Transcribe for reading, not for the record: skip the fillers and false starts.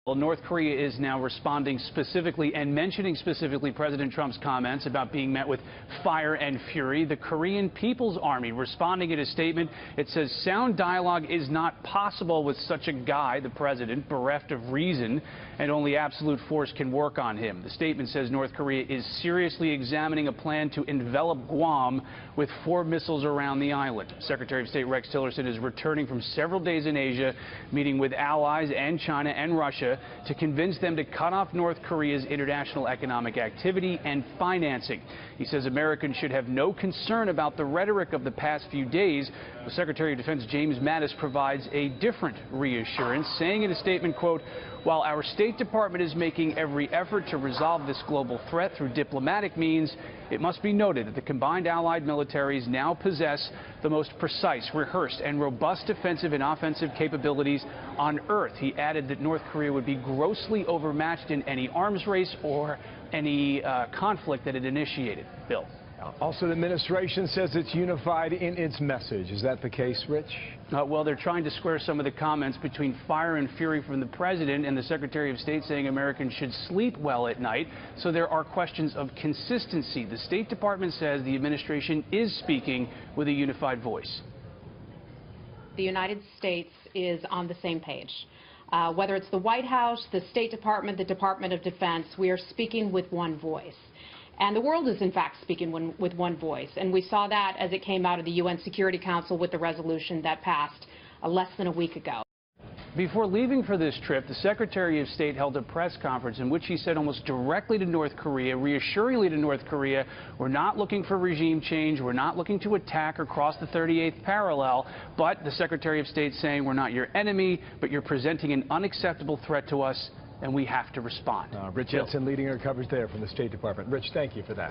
Well, North Korea is now responding specifically and mentioning specifically President Trump's comments about being met with fire and fury. The Korean People's Army responding in a statement. It says sound dialogue is not possible with such a guy, the president, bereft of reason, and only absolute force can work on him. The statement says North Korea is seriously examining a plan to envelop Guam with 4 missiles around the island. Secretary of State Rex Tillerson is returning from several days in Asia, meeting with allies and China and Russia to convince them to cut off North Korea's international economic activity and financing. He says Americans should have no concern about the rhetoric of the past few days. The Secretary of Defense James Mattis provides a different reassurance, saying in a statement, quote, "While our State Department is making every effort to resolve this global threat through diplomatic means, it must be noted that the combined allied militaries now possess the most precise, rehearsed, and robust defensive and offensive capabilities on Earth." He added that North Korea would be grossly overmatched in any arms race or any conflict that it initiated. Bill. Also, the administration says it's unified in its message. Is that the case, Rich? Well, they're trying to square some of the comments between fire and fury from the president and the Secretary of State saying Americans should sleep well at night. So there are questions of consistency. The State Department says the administration is speaking with a unified voice. The United States is on the same page. Whether it's the White House, the State Department, the Department of Defense, we are speaking with one voice. And the world is, in fact, speaking with one voice. And we saw that as it came out of the UN Security Council with the resolution that passed less than a week ago. Before leaving for this trip, the Secretary of State held a press conference in which he said almost directly to North Korea, reassuringly to North Korea, we're not looking for regime change, we're not looking to attack or cross the 38th parallel, but the Secretary of State saying we're not your enemy, but you're presenting an unacceptable threat to us, and we have to respond. Rich Edson leading our coverage there from the State Department. Rich, thank you for that.